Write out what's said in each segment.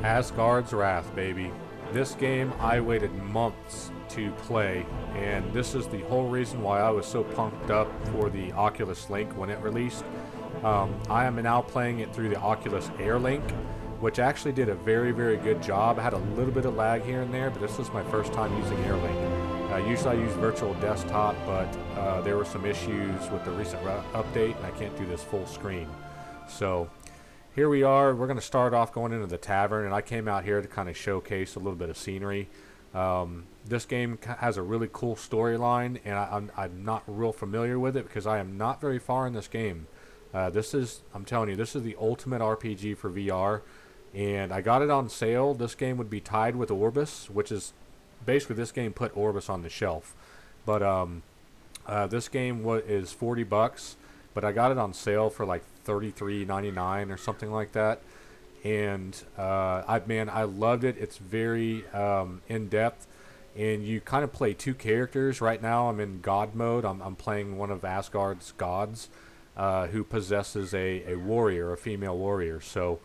Asgard's Wrath, baby. This game I waited months to play, and this is the whole reason why I was so pumped up for the Oculus Link when it released. I am now playing it through the Oculus Air Link, which actually did a very good job. I had a little bit of lag here and there, but this was my first time using Air Link. Usually I use virtual desktop, but there were some issues with the recent update, and I can't do this full screen. So here we are. We're going to start off going into the tavern, and I came out here to kind of showcase a little bit of scenery. This game has a really cool storyline, and I'm not real familiar with it because I am not very far in this game. I'm telling you, this is the ultimate RPG for VR, and I got it on sale. This game would be tied with Orbis, which is basically this game put Orbis on the shelf. But this game is $40, but I got it on sale for like $33.99 or something like that. And I loved it. It's very in depth, and you kind of play two characters. Right now, I'm in God mode. I'm playing one of Asgard's gods, who possesses a warrior, a female warrior. So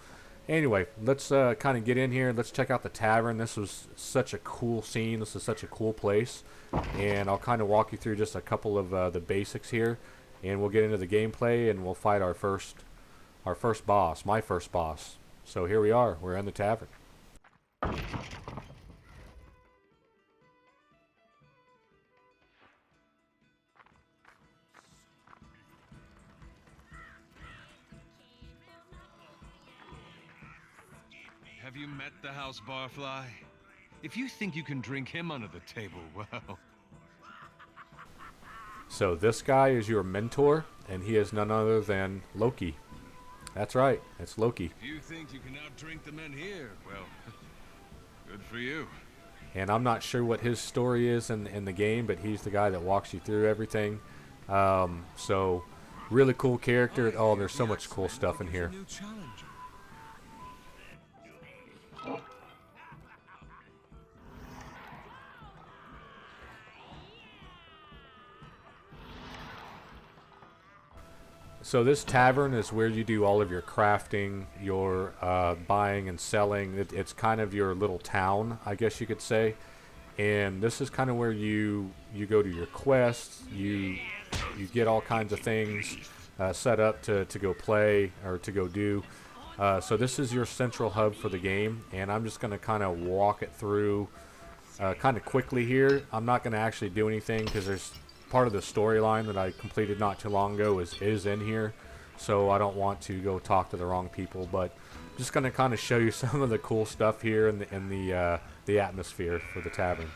anyway, let's kind of get in here. Let's check out the tavern. This was such a cool scene. This is such a cool place, and I'll kind of walk you through just a couple of the basics here, and we'll get into the gameplay, and we'll fight our first boss, my first boss. So here we are. We're in the tavern. Have you met the House Barfly? If you think you can drink him under the table, well... So this guy is your mentor, and he is none other than Loki. That's right, it's Loki. If you think you can outdrink the men here, well, good for you. And I'm not sure what his story is in the game, but he's the guy that walks you through everything. So, really cool character. Oh, there's so much cool stuff in here. So this tavern is where you do all of your crafting, your buying and selling. It's kind of your little town, I guess you could say. And this is kind of where you go to your quests. You get all kinds of things set up to go play or to go do. So this is your central hub for the game, and I'm just going to kind of walk it through kind of quickly here. I'm not going to actually do anything because there's part of the storyline that I completed not too long ago is in here, so I don't want to go talk to the wrong people, but I'm just going to kind of show you some of the cool stuff here in the atmosphere for the tavern.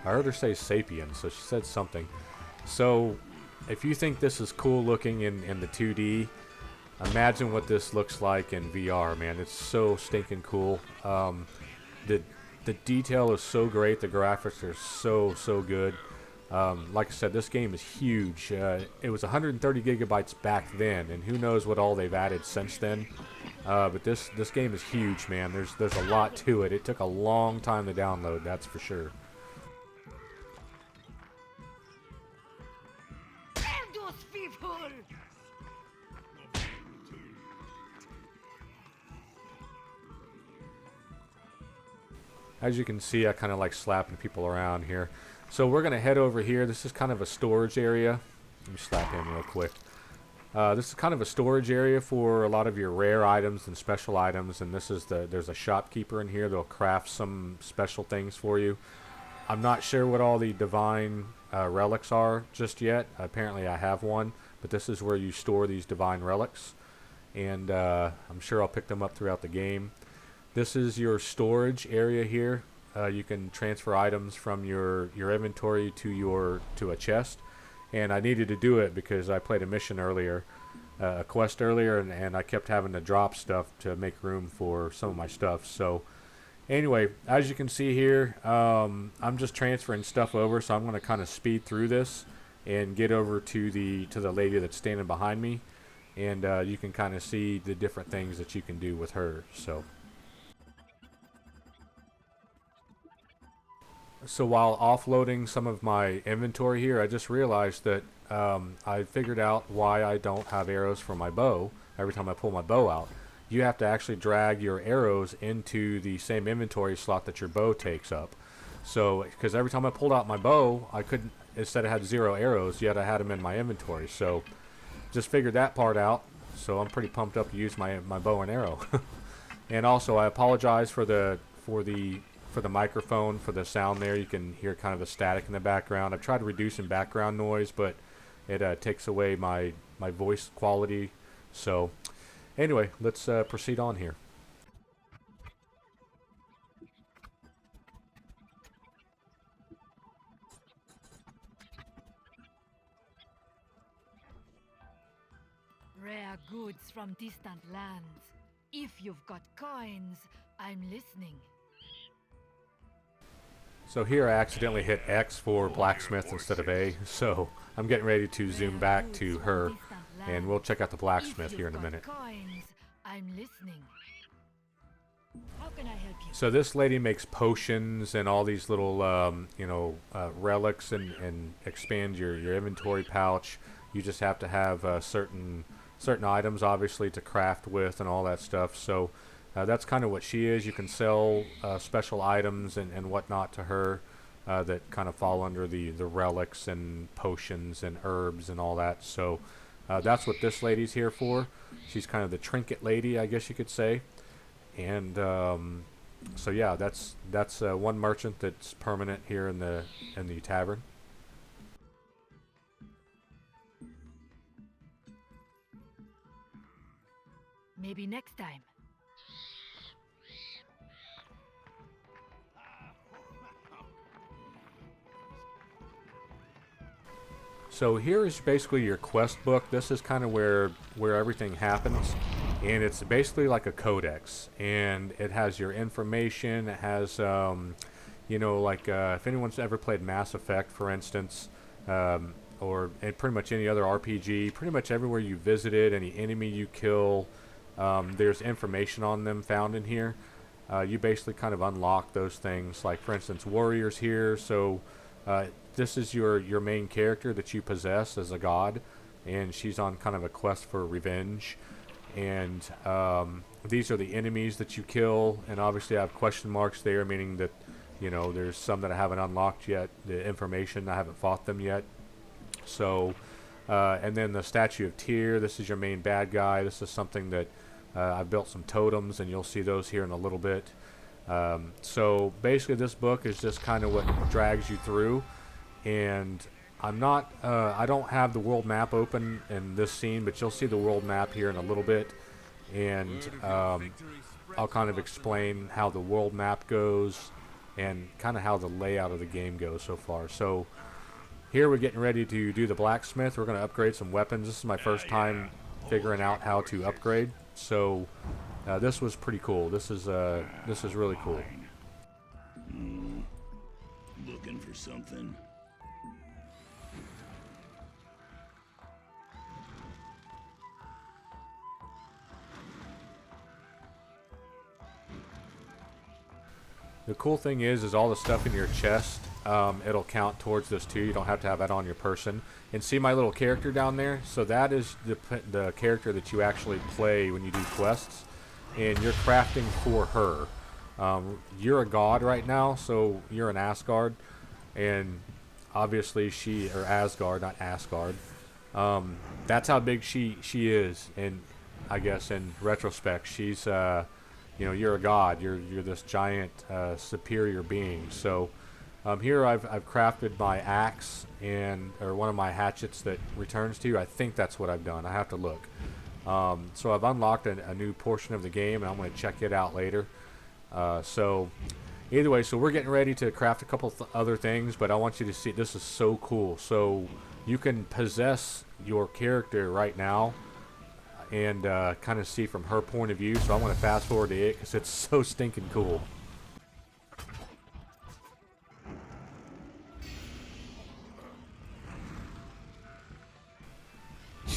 I heard her say sapien, so she said something. So, if you think this is cool looking in the 2D, imagine what this looks like in VR, man. It's so stinking cool. The detail is so great. The graphics are so good. Like I said, this game is huge. It was 130 gigabytes back then, and who knows what all they've added since then. But this game is huge, man. There's a lot to it. It took a long time to download, that's for sure. As you can see, I kind of like slapping people around here. So we're going to head over here. This is kind of a storage area. Let me slap him real quick. This is kind of a storage area for a lot of your rare items and special items. And this is there's a shopkeeper in here that'll craft some special things for you. I'm not sure what all the divine relics are just yet. Apparently I have one. But this is where you store these divine relics. And I'm sure I'll pick them up throughout the game. This is your storage area here. You can transfer items from your inventory to a chest, and I needed to do it because I played a mission earlier, a quest earlier, and I kept having to drop stuff to make room for some of my stuff. So anyway, as you can see here, I'm just transferring stuff over, so I'm going to kind of speed through this, and get over to the lady that's standing behind me, and you can kind of see the different things that you can do with her. So while offloading some of my inventory here, I just realized that I figured out why I don't have arrows for my bow every time I pull my bow out. You have to actually drag your arrows into the same inventory slot that your bow takes up. So, because every time I pulled out my bow, I couldn't, instead I had 0 arrows, yet I had them in my inventory. So, just figured that part out. So I'm pretty pumped up to use my bow and arrow. And also, I apologize for the microphone, for the sound there. You can hear kind of the static in the background. I've tried reducing background noise, but it takes away my voice quality. So anyway, let's proceed on here. Rare goods from distant lands. If you've got coins, I'm listening. So here I accidentally hit X for blacksmith instead of A, so I'm getting ready to zoom back to her, and we'll check out the blacksmith here in a minute. Coins, I'm listening. How can I help you? So this lady makes potions and all these little, relics and expand your inventory pouch. You just have to have certain items, obviously, to craft with and all that stuff. So that's kind of what she is. You can sell special items and whatnot to her that kind of fall under the relics and potions and herbs and all that. So that's what this lady's here for. She's kind of the trinket lady, I guess you could say. And so yeah, that's one merchant that's permanent here in the tavern. Maybe next time. So here is basically your quest book. This is kind of where everything happens, and it's basically like a codex, and it has your information. It has, if anyone's ever played Mass Effect, for instance, or pretty much any other RPG, pretty much everywhere you visited, any enemy you kill, there's information on them found in here. You basically kind of unlock those things, like for instance, warriors here. So this is your main character that you possess as a god, and she's on kind of a quest for revenge. And these are the enemies that you kill, and obviously I have question marks there, meaning that there's some that I haven't unlocked yet, the information, I haven't fought them yet. So and then the Statue of Tyr, this is your main bad guy. This is something that I've built some totems, and you'll see those here in a little bit. So basically this book is just kind of what drags you through, and I don't have the world map open in this scene, but you'll see the world map here in a little bit, and I'll kind of explain how the world map goes and kind of how the layout of the game goes so far. So here we're getting ready to do the blacksmith. We're going to upgrade some weapons. This is my first time figuring out how to upgrade, so this was pretty cool. This is really cool. Looking for something. The cool thing is all the stuff in your chest, it'll count towards this too. You don't have to have that on your person. And see my little character down there? So that is the character that you actually play when you do quests, and you're crafting for her. You're a god right now, so you're an Asgard, and obviously or Asgard, not Asgard. That's how big she is, and I guess in retrospect, she's you're a god. You're this giant superior being. So here I've crafted my axe or one of my hatchets that returns to you. I think that's what I've done. I have to look. So I've unlocked a new portion of the game, and I'm going to check it out later. So either way, so we're getting ready to craft a couple other things, but I want you to see, this is so cool. So you can possess your character right now and kind of see from her point of view. So I'm going to fast forward to it because it's so stinking cool.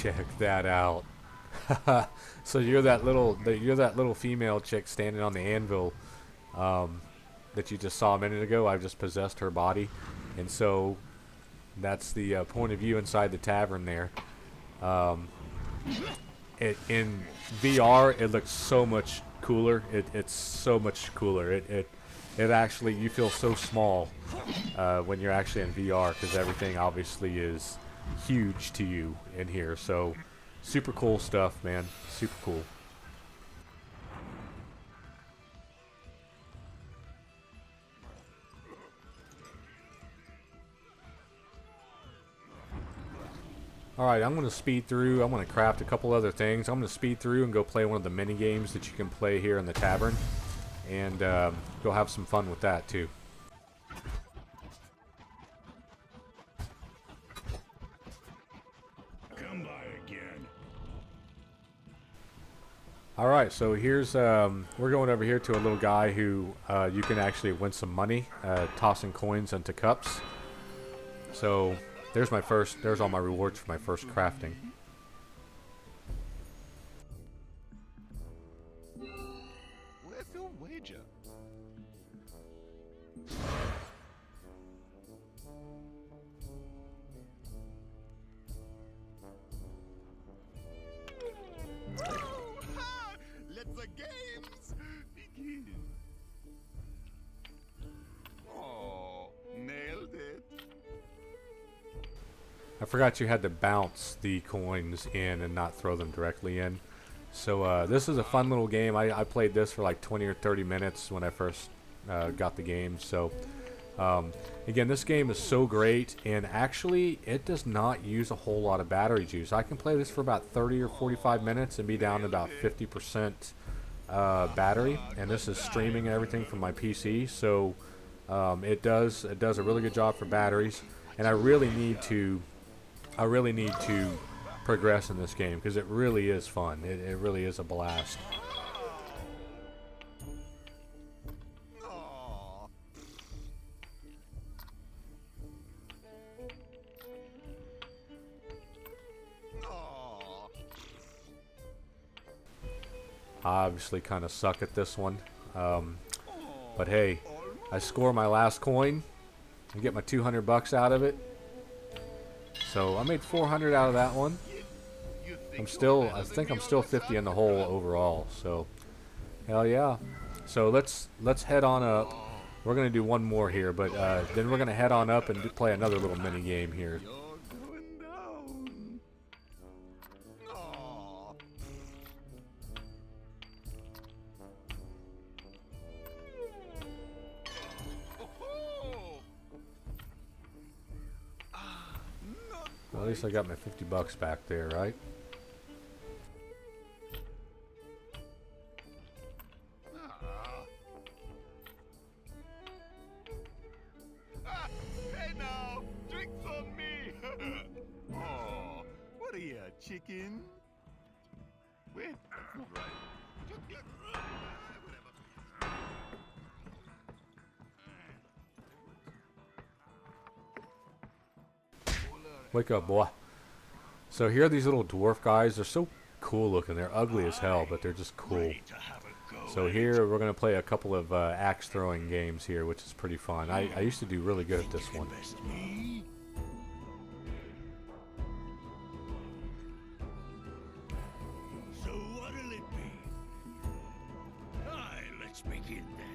Check that out. So you're that little female chick standing on the anvil that you just saw a minute ago. I've just possessed her body, and so that's the point of view inside the tavern there. In VR, it looks so much cooler. It's so much cooler. It actually, you feel so small when you're actually in VR, because everything obviously is huge to you in here. So super cool stuff, man. Super cool. Alright, I'm going to speed through. I'm going to craft a couple other things. I'm going to speed through and go play one of the mini games that you can play here in the tavern. And go have some fun with that too. Come by again. Alright, so here's, we're going over here to a little guy who you can actually win some money, tossing coins into cups. So there's all my rewards for my first crafting. Where's your wager? Let the games begin. Oh, nailed it. I forgot you had to bounce the coins in and not throw them directly in. So this is a fun little game. I played this for like 20 or 30 minutes when I first got the game. So again, this game is so great, and actually it does not use a whole lot of battery juice. I can play this for about 30 or 45 minutes and be down to about 50% battery, and this is streaming and everything from my PC. So it does a really good job for batteries, and I really need to progress in this game because it really is fun. It really is a blast. I obviously kind of suck at this one, but hey, I score my last coin and get my 200 bucks out of it. So I made 400 out of that one. I think I'm still 50 in the hole overall. So hell yeah. So let's head on up. We're gonna do one more here, but then we're gonna head on up and play another little mini game here. Well, at least I got my 50 bucks back there, right? Hey now, drink from me. Oh, what are you, chicken? Wait, that's not right. Wake up, boy. So here are these little dwarf guys. They're so cool looking. They're ugly as hell, but they're just cool. So here we're going to play a couple of axe throwing games here, which is pretty fun. I used to do really good at this one. So what'll it be? Aye, let's begin then.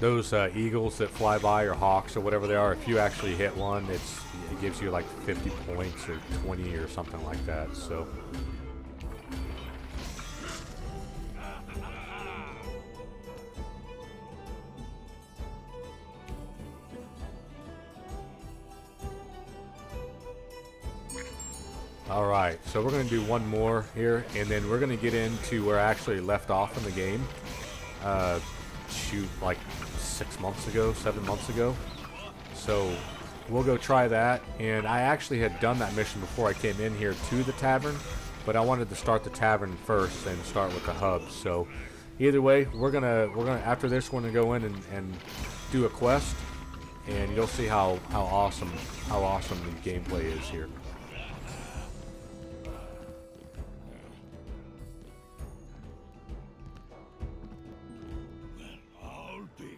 Those eagles that fly by, or hawks or whatever they are, if you actually hit one, it gives you like 50 points or 20 or something like that. So alright, so we're going to do one more here, and then we're going to get into where I actually left off in the game. shoot, like 6 months ago, 7 months ago. So we'll go try that. And I actually had done that mission before I came in here to the tavern, but I wanted to start the tavern first and start with the hub. So either way, we're gonna after this, we're gonna go in and do a quest, and you'll see how awesome the gameplay is here. I'll be.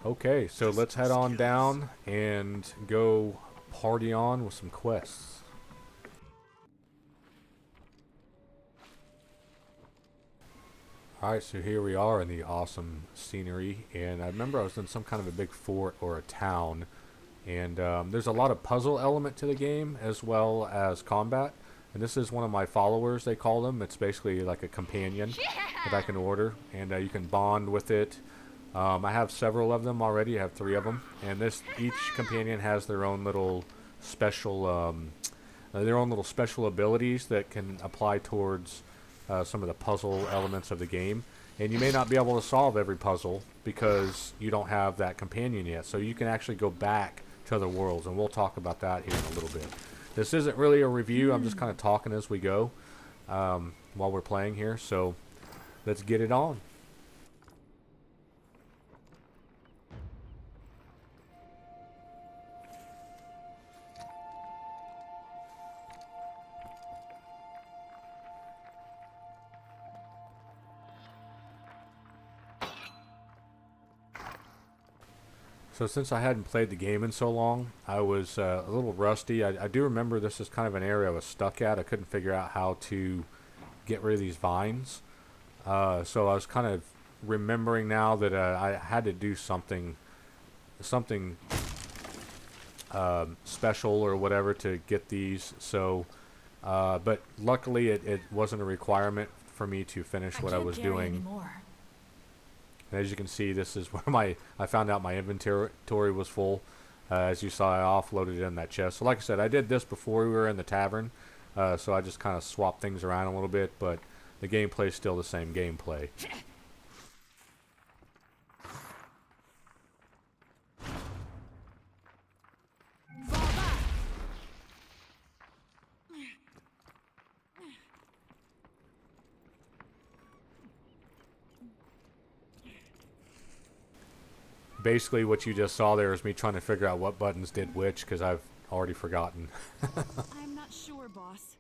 Okay, so let's head on down and go party on with some quests. Alright, so here we are in the awesome scenery, and I remember I was in some kind of a big fort or a town, and there's a lot of puzzle element to the game as well as combat, and this is one of my followers, they call them. It's basically like a companion that I can order, and you can bond with it. I have several of them already. I have 3 of them, and each companion has their own little special abilities that can apply towards some of the puzzle elements of the game. And you may not be able to solve every puzzle because you don't have that companion yet. So you can actually go back to other worlds, and we'll talk about that here in a little bit. This isn't really a review. I'm just kind of talking as we go while we're playing here. So let's get it on. So since I hadn't played the game in so long, I was a little rusty. I do remember this is kind of an area I was stuck at. I couldn't figure out how to get rid of these vines. So I was kind of remembering now that I had to do something special or whatever to get these. So, but luckily it wasn't a requirement for me to finish what I was doing. Anymore. And as you can see, this is where I found out my inventory was full. As you saw, I offloaded it in that chest. So like I said, I did this before we were in the tavern. So I just kind of swapped things around a little bit, but the gameplay is still the same gameplay. Basically, what you just saw there is me trying to figure out what buttons did which, because I've already forgotten. I'm not sure, boss.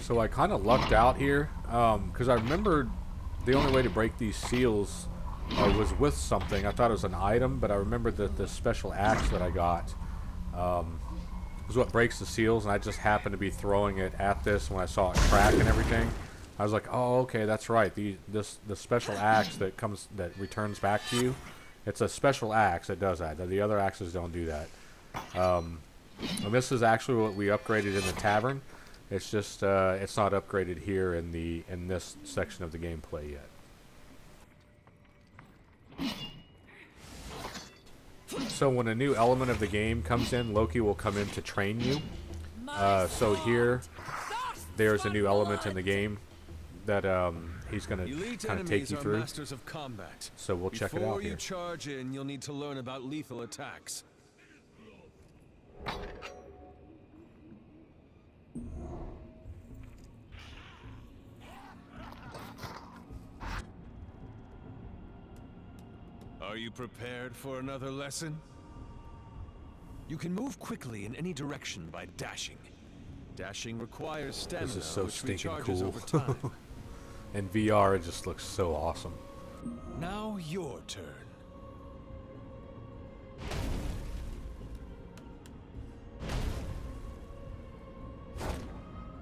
So I kind of lucked out here, because I remembered the only way to break these seals was with something. I thought it was an item, but I remembered that the special axe that I got was what breaks the seals, and I just happened to be throwing it at this when I saw it crack and everything. I was like, oh, okay, that's right. The special axe that returns back to you, it's a special axe that does that. The other axes don't do that. And this is actually what we upgraded in the tavern. It's just it's not upgraded here in this section of the gameplay yet. So when a new element of the game comes in, Loki will come in to train you. So here, there's a new element in the game that he's going to kind of take you through. Masters of combat. So we'll check it out Before here. you charge in, you'll need to learn about lethal attacks. Are you prepared for another lesson? You can move quickly in any direction by dashing. Dashing requires stamina, This is so which stinking recharges cool. over time. In VR, it just looks so awesome. Now your turn.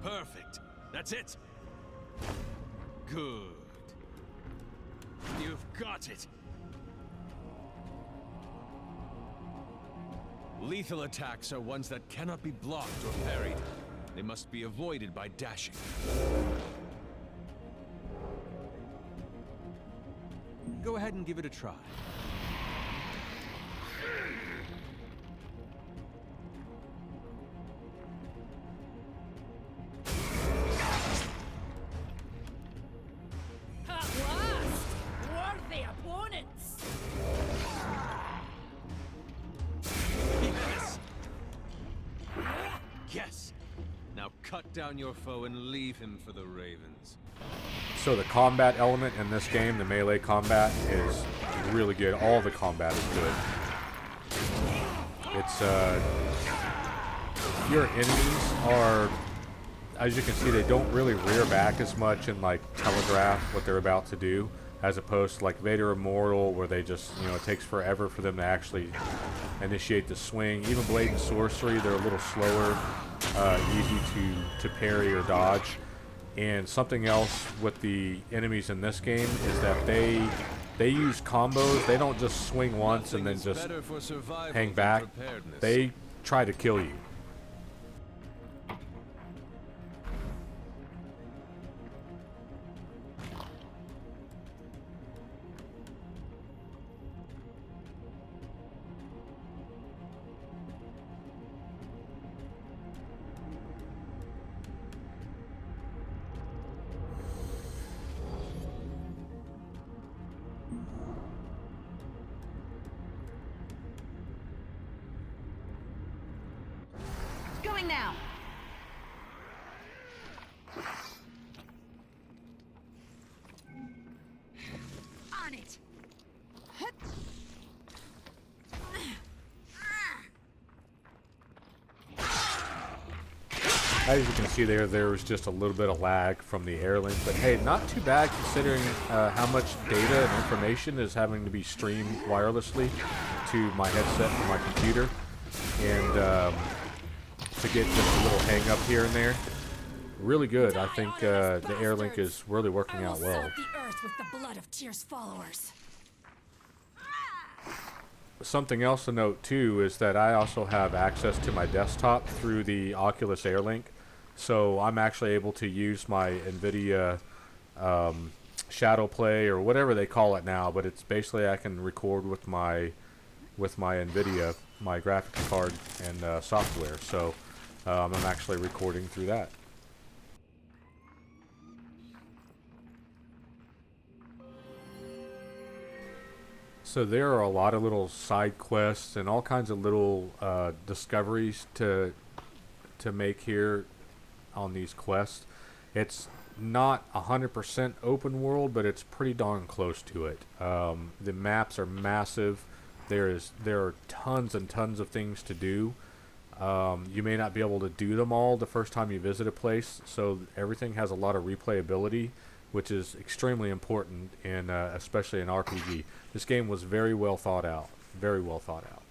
Perfect. That's it. Good. You've got it. Lethal attacks are ones that cannot be blocked or parried. They must be avoided by dashing. Go ahead and give it a try. At last! Worthy opponents! Yes! Yes! Now cut down your foe and leave him for the ravens. So the combat element in this game, the melee combat, is really good. All the combat is good. It's your enemies are, as you can see, they don't really rear back as much and like telegraph what they're about to do, as opposed to like Vader Immortal, where they just, you know, it takes forever for them to actually initiate the swing. Even Blade and Sorcery, they're a little slower, easy to parry or dodge. And something else with the enemies in this game is that they use combos. They don't just swing once and then just hang back. They try to kill you. Going now. On it. As you can see there was just a little bit of lag from the Airlink, but hey, not too bad considering how much data and information is having to be streamed wirelessly to my headset and my computer, and to get just a little hang up here and there. Really good. I think the Airlink is really working out well. Salt the earth with the blood of Tyr's followers. Something else to note too is that I also have access to my desktop through the Oculus Link, so I'm actually able to use my NVIDIA Shadow Play or whatever they call it now, but it's basically I can record with my NVIDIA, my graphics card and software, so I'm actually recording through that. So there are a lot of little side quests and all kinds of little discoveries to make here on these quests. It's not 100% open world, but it's pretty darn close to it. The maps are massive. There are tons and tons of things to do. You may not be able to do them all the first time you visit a place, so everything has a lot of replayability, which is extremely important in especially an RPG. This game was very well thought out. Very well thought out.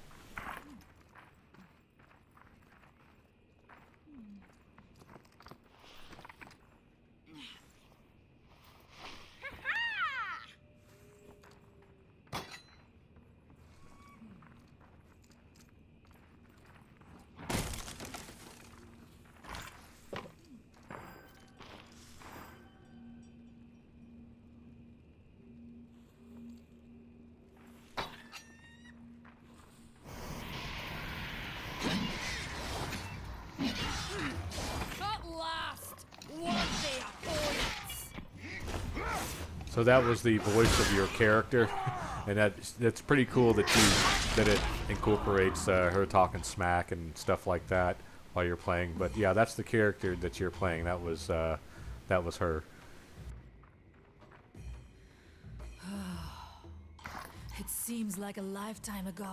So that was the voice of your character, and that's pretty cool that it incorporates her talking smack and stuff like that while you're playing. But yeah, that's the character that you're playing. That was her. It seems like a lifetime ago.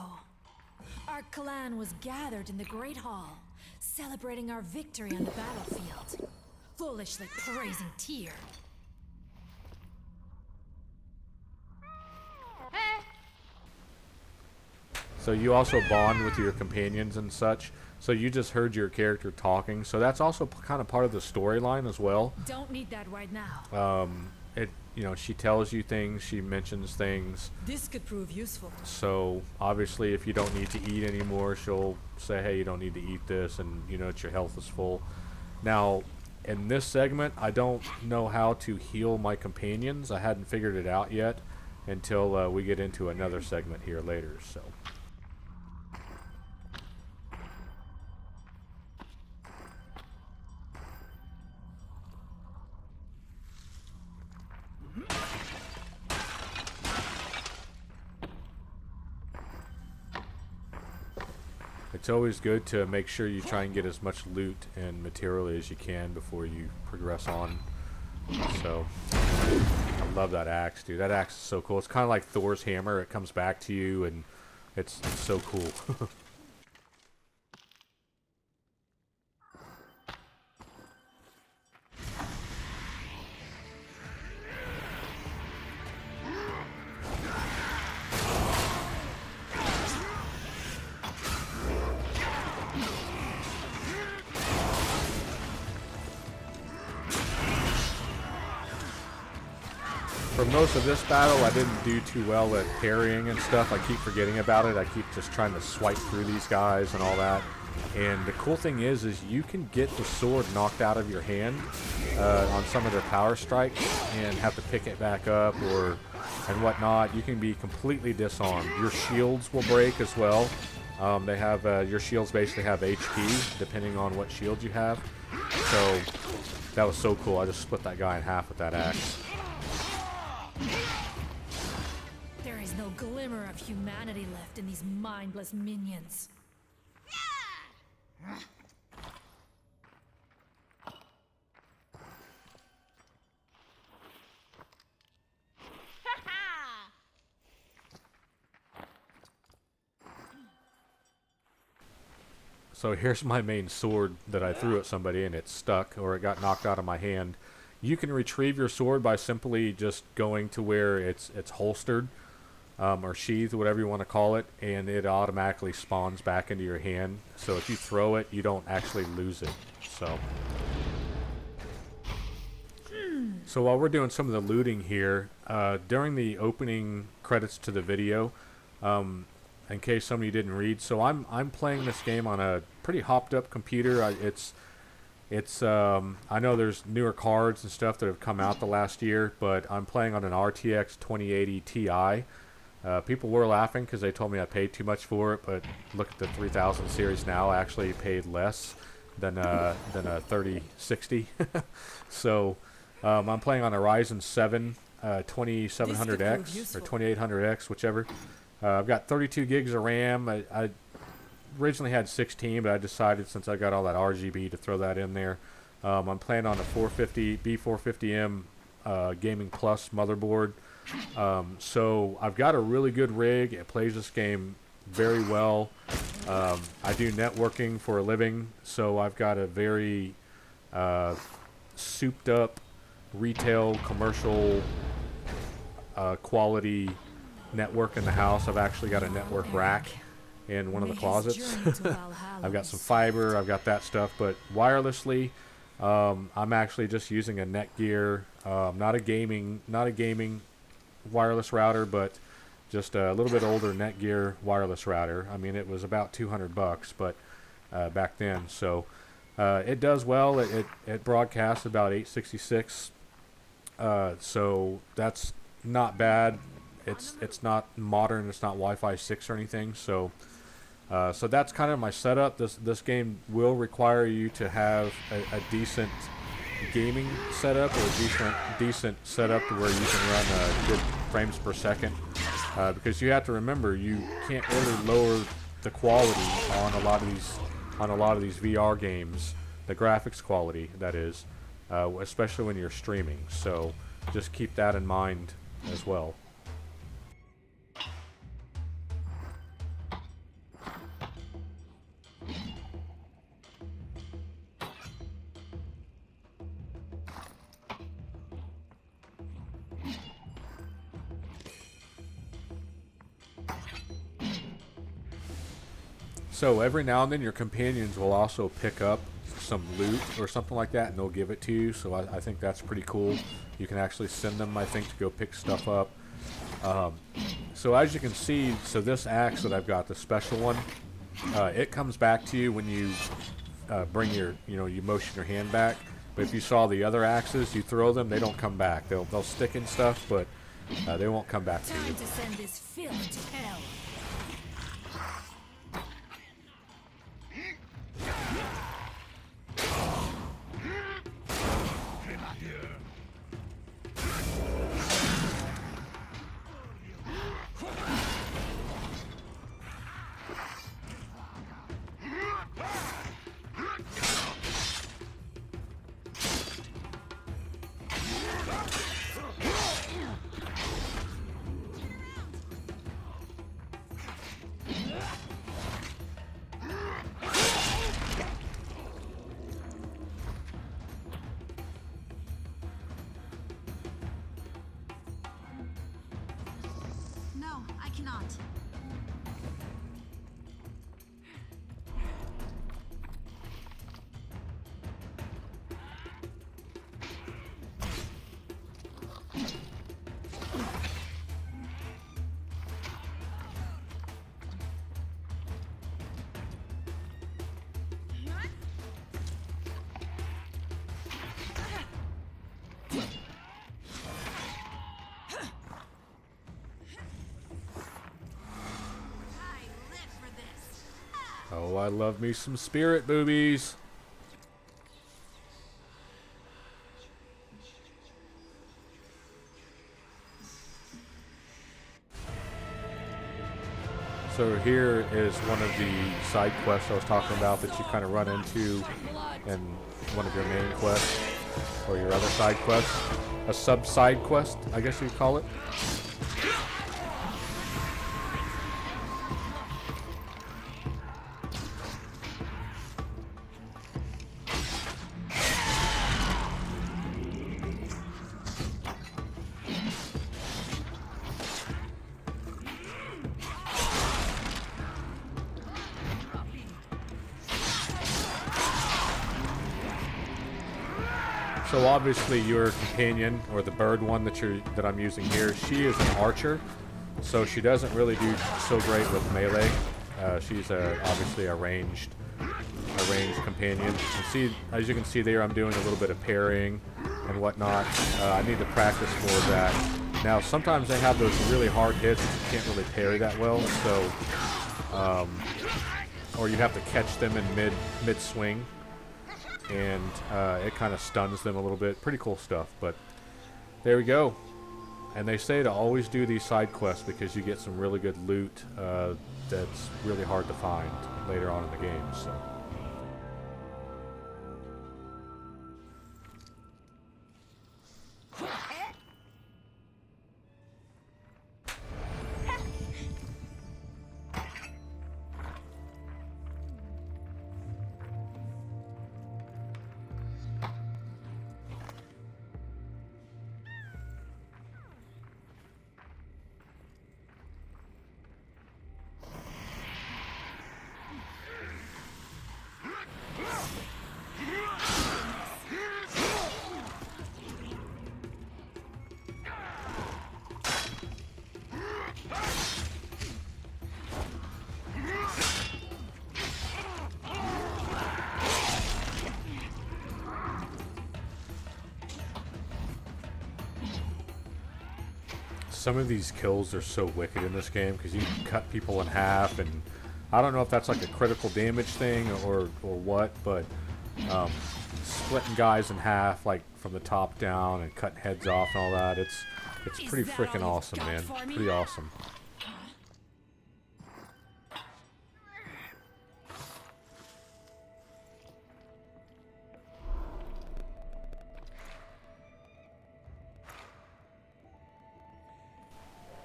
Our clan was gathered in the Great Hall, celebrating our victory on the battlefield. Foolishly praising Tyr. So you also bond with your companions and such. So you just heard your character talking. So that's also kind of part of the storyline as well. Don't need that right now. She tells you things, she mentions things. This could prove useful. So obviously if you don't need to eat anymore, she'll say, hey, you don't need to eat this, and you know that your health is full. Now, in this segment, I don't know how to heal my companions. I hadn't figured it out yet until we get into another segment here later. So. It's always good to make sure you try and get as much loot and material as you can before you progress on. So, I love that axe, dude. That axe is so cool. It's kind of like Thor's hammer. It comes back to you, and it's so cool. For most of this battle, I didn't do too well at parrying and stuff. I keep forgetting about it. I keep just trying to swipe through these guys and all that. And the cool thing is you can get the sword knocked out of your hand on some of their power strikes and have to pick it back up and whatnot. You can be completely disarmed. Your shields will break as well. They have your shields basically have HP depending on what shield you have. So that was so cool. I just split that guy in half with that axe. There is no glimmer of humanity left in these mindless minions. So here's my main sword that I threw at somebody and it stuck, or it got knocked out of my hand. You can retrieve your sword by simply just going to where it's holstered or sheathed, whatever you want to call it, and it automatically spawns back into your hand. So if you throw it, you don't actually lose it. So while we're doing some of the looting here, during the opening credits to the video, in case some of you didn't read, so I'm playing this game on a pretty hopped up computer. I know there's newer cards and stuff that have come out the last year, but I'm playing on an RTX 2080 Ti. People were laughing because they told me I paid too much for it, but look at the 3000 series now. I actually paid less than a 3060. So I'm playing on a Ryzen 7 2700X or 2800X, whichever. I've got 32 gigs of RAM. I originally had 16, but I decided since I got all that RGB to throw that in there. I'm playing on a B450M Gaming Plus motherboard. So I've got a really good rig. It plays this game very well. I do networking for a living, so I've got a very souped up retail commercial quality network in the house. I've actually got a network rack in one of the closets. I've got some fiber, I've got that stuff, but wirelessly, I'm actually just using a Netgear, not a gaming wireless router, but just a little bit older Netgear wireless router. I mean, it was about $200, but back then, so it does well. It broadcasts about 866, so that's not bad. It's not modern. It's not Wi-Fi 6 or anything. So that's kind of my setup. This game will require you to have a decent gaming setup, or a decent setup to where you can run good frames per second. Because you have to remember, you can't really lower the quality on a lot of these VR games, the graphics quality, that is, especially when you're streaming. So just keep that in mind as well. So every now and then your companions will also pick up some loot or something like that, and they'll give it to you. So I think that's pretty cool. You can actually send them, I think, to go pick stuff up. So as you can see, so this axe that I've got, the special one, it comes back to you when you bring your, you motion your hand back. But if you saw the other axes, you throw them, they don't come back. They'll stick and stuff, but they won't come back to you. Time to send this filth to hell. No, I cannot. Oh, I love me some spirit boobies. So here is one of the side quests I was talking about that you kind of run into in one of your main quests or your other side quests. A sub-side quest, I guess you'd call it. So obviously your companion, or the bird one that I'm using here, she is an archer, so she doesn't really do so great with melee. She's obviously a ranged companion. As you can see there, I'm doing a little bit of parrying and whatnot. I need to practice more of that. Now sometimes they have those really hard hits that you can't really parry that well, so or you have to catch them in mid swing. And it kind of stuns them a little bit. Pretty cool stuff, but there we go. And they say to always do these side quests because you get some really good loot that's really hard to find later on in the game. So. Some of these kills are so wicked in this game because you can cut people in half, and I don't know if that's like a critical damage thing or what, but splitting guys in half like from the top down and cutting heads off and all that, it's pretty freaking awesome, man. Pretty awesome.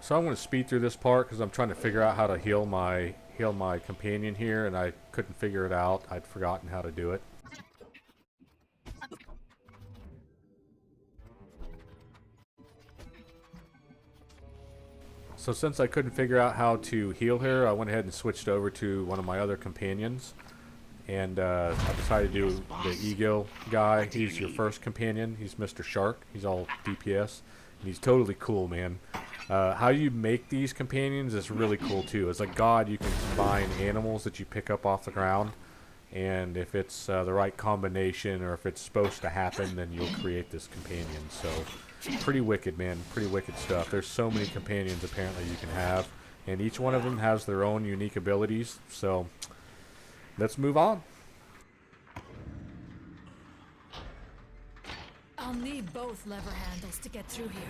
So I'm going to speed through this part because I'm trying to figure out how to heal my companion here, and I couldn't figure it out. I'd forgotten how to do it. So since I couldn't figure out how to heal her, I went ahead and switched over to one of my other companions. And I decided to do the Eagle guy. He's your first companion. He's Mr. Shark. He's all DPS. And he's totally cool, man. How you make these companions is really cool, too. As a god, you can combine animals that you pick up off the ground. And if it's the right combination, or if it's supposed to happen, then you'll create this companion. So, pretty wicked, man. Pretty wicked stuff. There's so many companions, apparently, you can have. And each one of them has their own unique abilities. So, let's move on. I'll need both lever handles to get through here.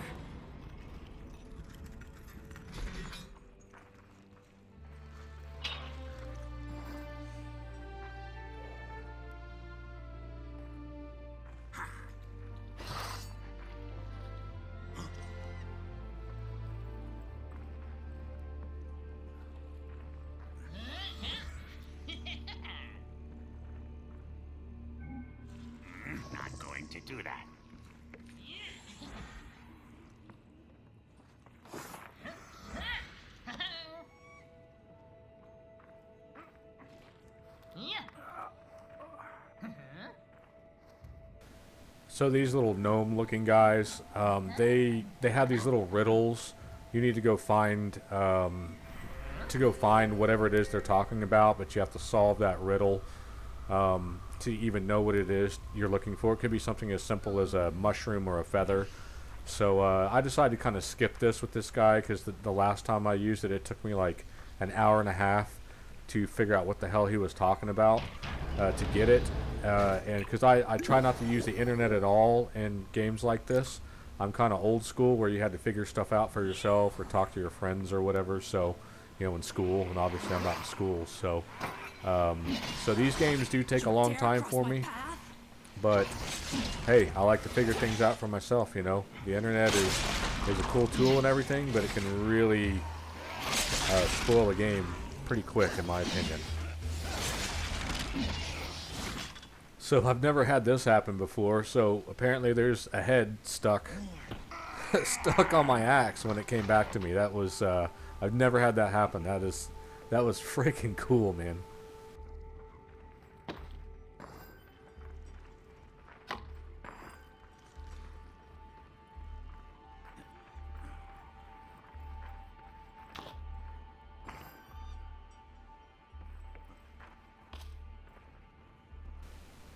Not going to do that. So these little gnome-looking guys, they have these little riddles. You need to go find whatever it is they're talking about, but you have to solve that riddle to even know what it is you're looking for. It could be something as simple as a mushroom or a feather. So I decided to kind of skip this with this guy because the last time I used it, it took me like an hour and a half to figure out what the hell he was talking about to get it. And because I try not to use the internet at all in games like this. I'm kind of old school where you had to figure stuff out for yourself or talk to your friends or whatever. So, you know, in school, and obviously I'm not in school. So, so these games do take a long time for me. But hey, I like to figure things out for myself, you know. The internet is a cool tool and everything, but it can really spoil a game pretty quick, in my opinion. So I've never had this happen before. So apparently there's a head stuck on my axe when it came back to me. That was I've never had that happen. That was freaking cool, man.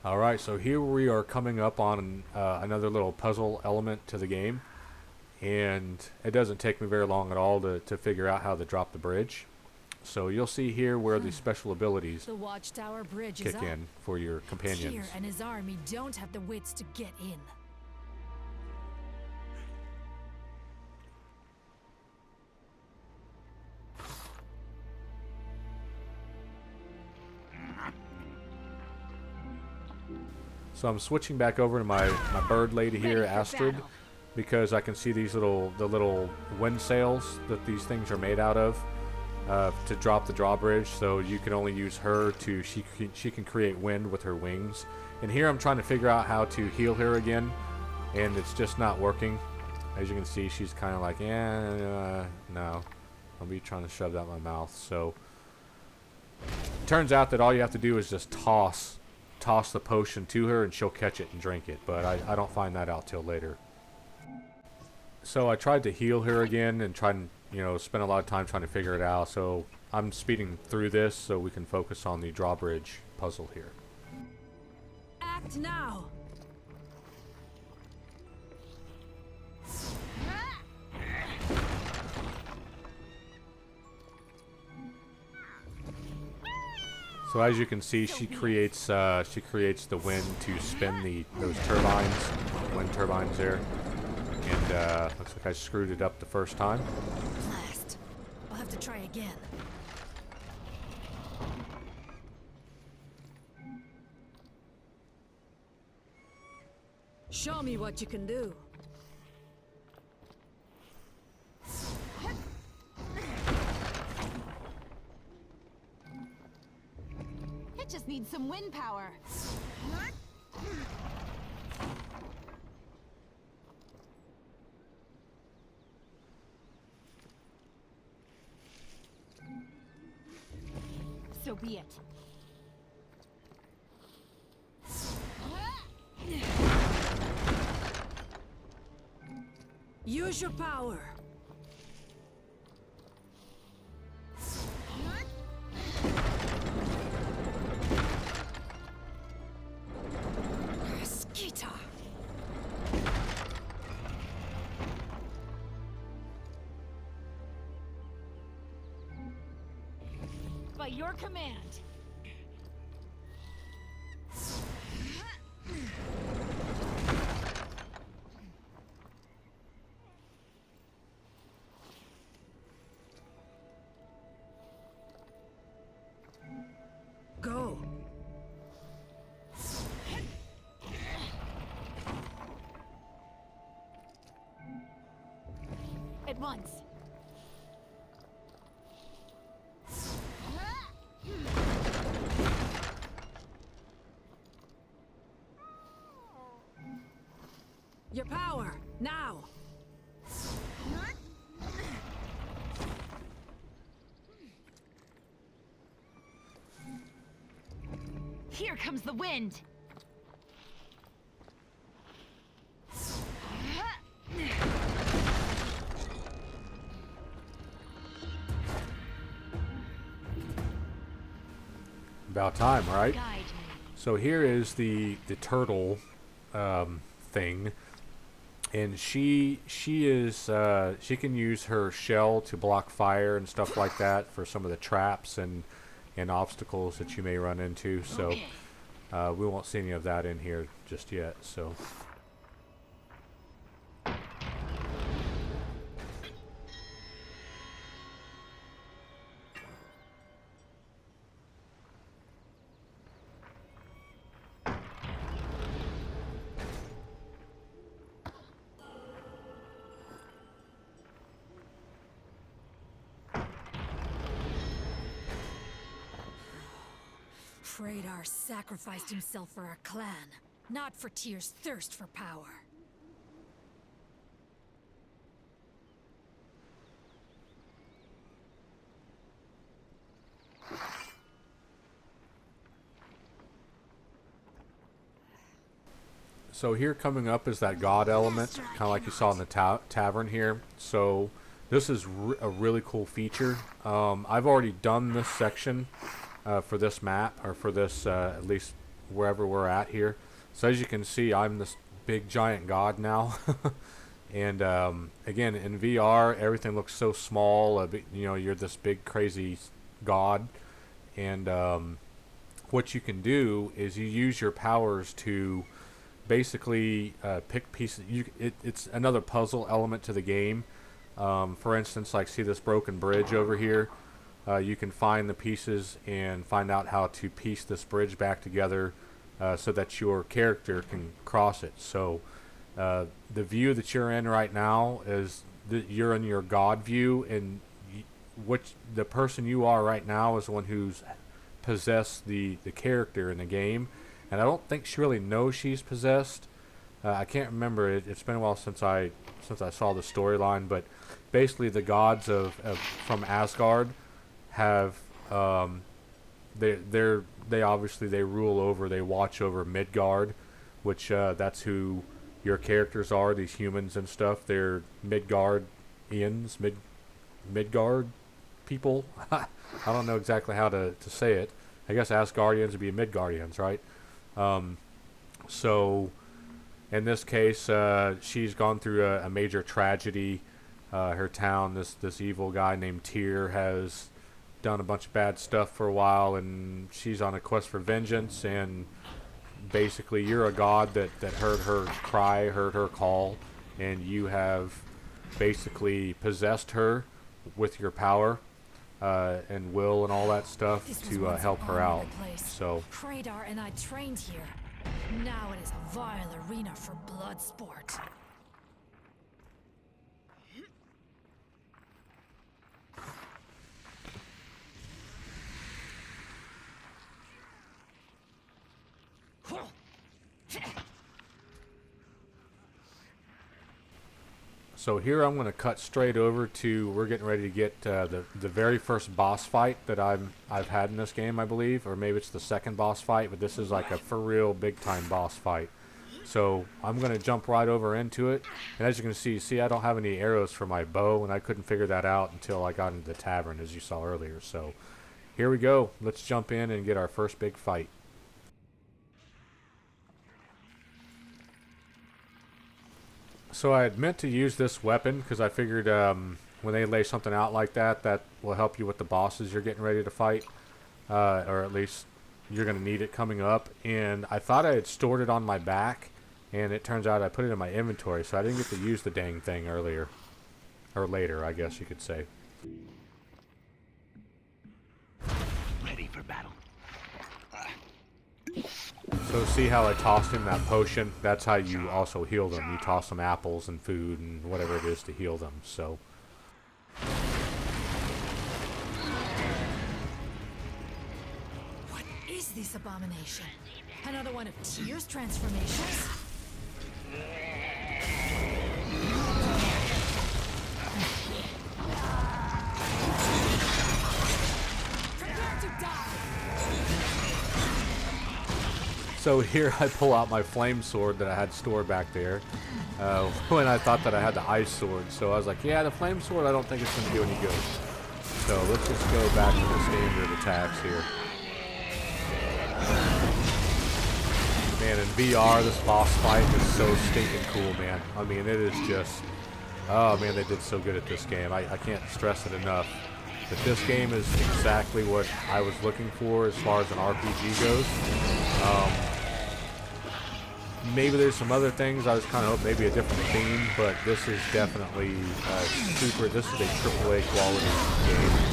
Alright, so here we are coming up on another little puzzle element to the game. And it doesn't take me very long at all to figure out how to drop the bridge. So you'll see here where the special abilities The Watchtower Bridge kick is up. in for your companions. Tyr and his army don't have the wits to get in. So I'm switching back over to my bird lady here, Astrid, because I can see the little wind sails that these things are made out of to drop the drawbridge. So you can only use her to she can create wind with her wings. And here I'm trying to figure out how to heal her again, and it's just not working. As you can see, she's kind of like, yeah, no, I'll be trying to shove that in my mouth. So it turns out that all you have to do is just toss the potion to her and she'll catch it and drink it, but I don't find that out till later. So I tried to heal her again and try and, you know, spend a lot of time trying to figure it out. So I'm speeding through this so we can focus on the drawbridge puzzle here. Act now! So as you can see, she creates the wind to spin those turbines, wind turbines there, and looks like I screwed it up the first time. Blast. I'll have to try again. Show me what you can do. It just needs some wind power. So be it. Use your power. Skita. By your command. Go. At once. Your power, now! Here comes the wind. About time, right? Guide me. So here is the turtle thing, and she can use her shell to block fire and stuff like that for some of the traps and obstacles that you may run into. So Okay. we won't see any of that in here just yet. So. Freydar sacrificed himself for our clan, not for Tyr's thirst for power. So here coming up is that god element, kind of like you saw in the tavern here. So this is a really cool feature. I've already done this section for this map, or for this, at least wherever we're at here. So as you can see, I'm this big giant god now. And again, in VR, everything looks so small. You know, you're this big crazy god. And what you can do is you use your powers to basically pick pieces. It's another puzzle element to the game. For instance, like, see this broken bridge over here? You can find the pieces and find out how to piece this bridge back together so that your character can cross it. So the view that you're in right now is you're in your god view, and the person you are right now is the one who's possessed the character in the game. And I don't think she really knows she's possessed. I can't remember. It's been a while since I saw the storyline. But basically, the gods from Asgard have they obviously they rule over, they watch over Midgard, which that's who your characters are. These humans and stuff. They're Midgardians, Midgard people. I don't know exactly how to say it. I guess Asgardians would be Midgardians, right? So in this case, she's gone through a major tragedy. Her town, this evil guy named Tyr has done a bunch of bad stuff for a while, and she's on a quest for vengeance. And basically, you're a god that heard her cry, heard her call, and you have basically possessed her with your power and will and all that stuff to help her out. So Freydar and I trained here. Now it is a vile arena for blood sport. So here I'm going to cut straight over to, we're getting ready to get the very first boss fight that I've had in this game, I believe, or maybe it's the second boss fight, but this is like a for real big time boss fight. So I'm going to jump right over into it, and as you can see I don't have any arrows for my bow, and I couldn't figure that out until I got into the tavern, as you saw earlier. So here we go. Let's jump in and get our first big fight. So I had meant to use this weapon because I figured when they lay something out like that, that will help you with the bosses you're getting ready to fight, or at least you're going to need it coming up. And I thought I had stored it on my back, and it turns out I put it in my inventory, so I didn't get to use the dang thing earlier, or later, I guess you could say. Ready for battle. So see how I tossed him that potion? That's how you also heal them. You toss them apples and food and whatever it is to heal them. So What is this abomination? Another one of Tyr's transformations? Prepare to die! So here I pull out my flame sword that I had stored back there when I thought that I had the ice sword. So I was like, yeah, the flame sword, I don't think it's going to do any good. So let's just go back to the standard attacks here. Man, in VR, this boss fight is so stinking cool, man. I mean, it is just, oh man, they did so good at this game. I can't stress it enough. That this game is exactly what I was looking for as far as an RPG goes. Maybe there's some other things I was kind of hoping, maybe a different theme, but this is definitely this is a AAA quality game.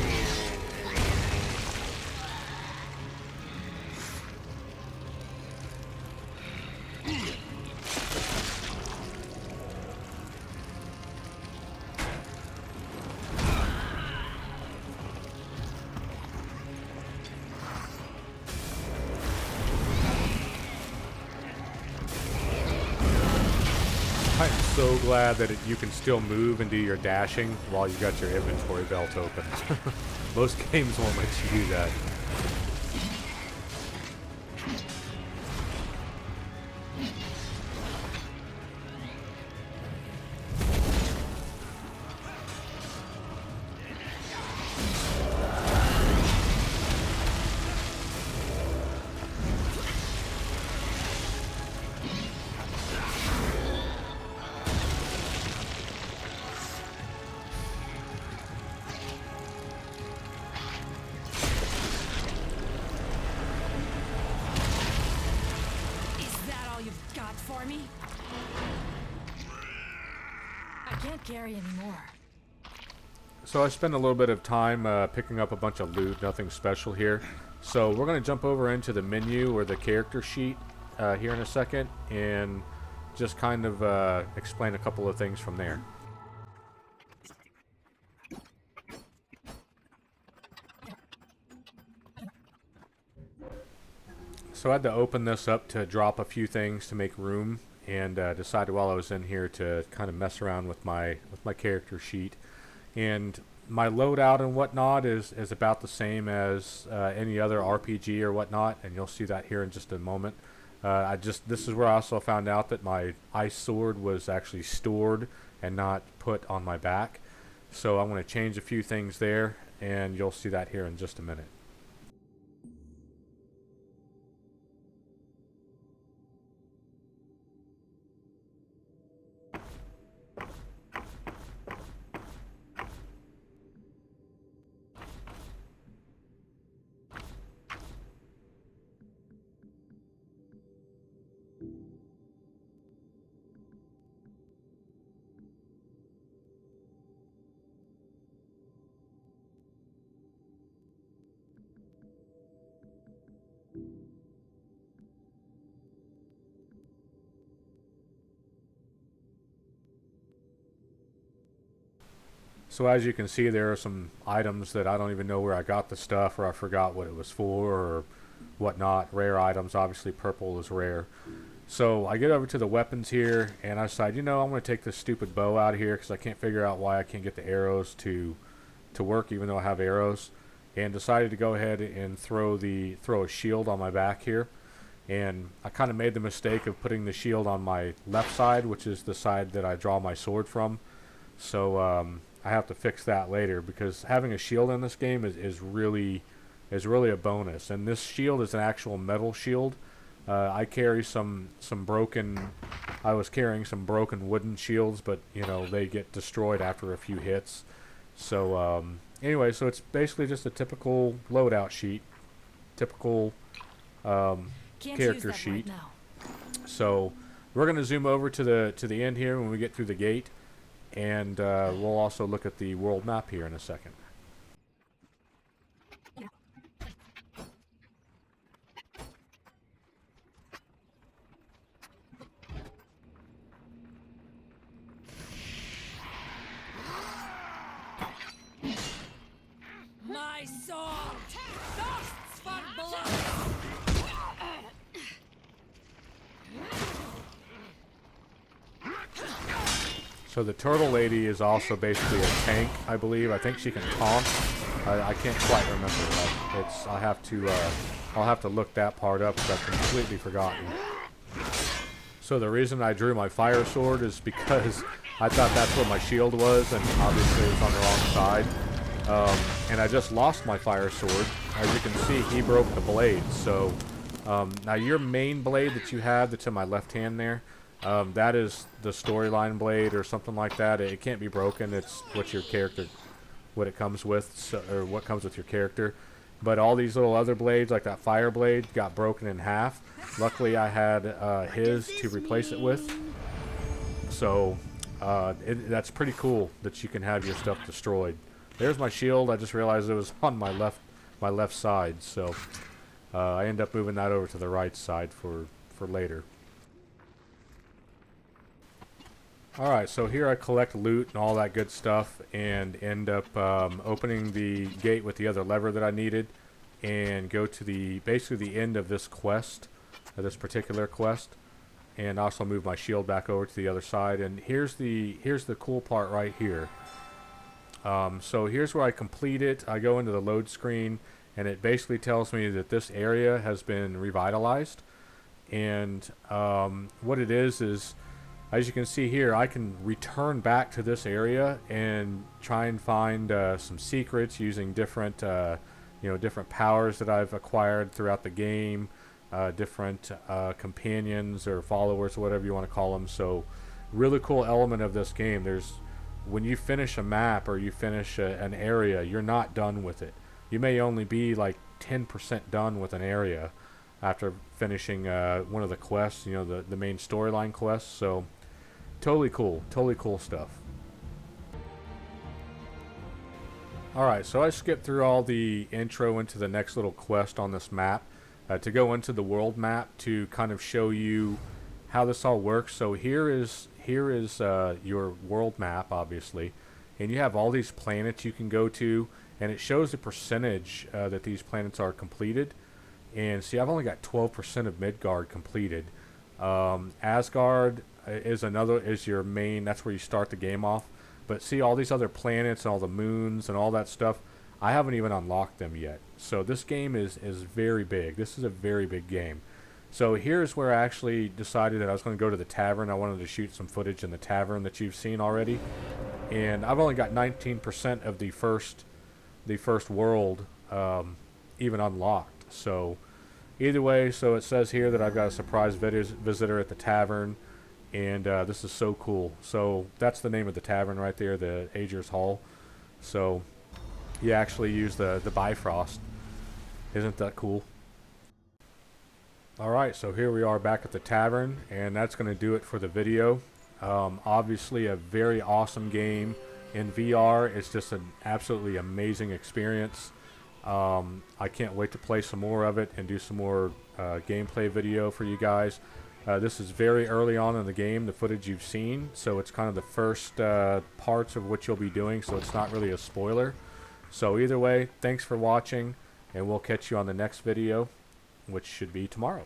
I'm so glad that you can still move and do your dashing while you got your inventory belt open. Most games won't let you do that. For me? I can't carry anymore. So I spent a little bit of time picking up a bunch of loot, nothing special here. So we're going to jump over into the menu or the character sheet here in a second and just kind of explain a couple of things from there. So I had to open this up to drop a few things to make room, and decided while I was in here to kind of mess around with my character sheet. And my loadout and whatnot is about the same as any other RPG or whatnot, and you'll see that here in just a moment. This is where I also found out that my ice sword was actually stored and not put on my back. So I'm going to change a few things there, and you'll see that here in just a minute. So as you can see, there are some items that I don't even know where I got the stuff, or I forgot what it was for or whatnot. Rare items, obviously purple is rare. So I get over to the weapons here, and I decide, you know, I'm going to take this stupid bow out of here because I can't figure out why I can't get the arrows to work, even though I have arrows. And decided to go ahead and throw a shield on my back here. And I kind of made the mistake of putting the shield on my left side, which is the side that I draw my sword from. So I have to fix that later, because having a shield in this game is really a bonus. And this shield is an actual metal shield. I carry some broken. I was carrying some broken wooden shields, but you know, they get destroyed after a few hits. So anyway, so it's basically just a typical loadout sheet, typical character sheet. So we're going to zoom over to the end here when we get through the gate, and we'll also look at the world map here in a second. My soul thirsts for blood. So the turtle lady is also basically a tank, I believe. I think she can taunt. I can't quite remember. I'll have to look that part up because I've completely forgotten. So the reason I drew my fire sword is because I thought that's where my shield was, and obviously it was on the wrong side. And I just lost my fire sword. As you can see, he broke the blade. So now your main blade that you have that's in my left hand there, that is the storyline blade or something like that. It can't be broken. It's what your character, what it comes with, so, or what comes with your character. But all these little other blades, like that fire blade, got broken in half. Luckily, I had his to replace it with. So that's pretty cool that you can have your stuff destroyed. There's my shield. I just realized it was on my left side. So I end up moving that over to the right side for later. Alright, so here I collect loot and all that good stuff, and end up opening the gate with the other lever that I needed, and go to basically the end of this quest, this particular quest, and also move my shield back over to the other side. And here's the cool part right here. So here's where I complete it. I go into the load screen, and it basically tells me that this area has been revitalized, and what it is, as you can see here, I can return back to this area and try and find some secrets using different, different powers that I've acquired throughout the game, different companions or followers, or whatever you want to call them. So, really cool element of this game. When you finish a map or you finish an area, you're not done with it. You may only be like 10% done with an area after finishing one of the quests, the main storyline quests. So. Totally cool stuff. Alright, so I skipped through all the intro into the next little quest on this map to go into the world map to kind of show you how this all works. So here is your world map, obviously, and you have all these planets you can go to, and it shows the percentage that these planets are completed. And see, I've only got 12% of Midgard completed. Asgard is your main, that's where you start the game off. But see, all these other planets and all the moons and all that stuff, I haven't even unlocked them yet. So this game is very big. This is a very big game. So here's where I actually decided that I was going to go to the tavern. I wanted to shoot some footage in the tavern that you've seen already. And I've only got 19% of the first world even unlocked. So either way, so it says here that I've got a surprise visitor at the tavern, and this is so cool. So that's the name of the tavern right there, the Aegir's Hall. So you actually use the Bifrost. Isn't that cool? Alright, so here we are back at the tavern, and that's going to do it for the video. Obviously a very awesome game in VR. It's just an absolutely amazing experience. I can't wait to play some more of it and do some more gameplay video for you guys. This is very early on in the game, the footage you've seen, so it's kind of the first parts of what you'll be doing, so it's not really a spoiler. So either way, thanks for watching, and we'll catch you on the next video, which should be tomorrow.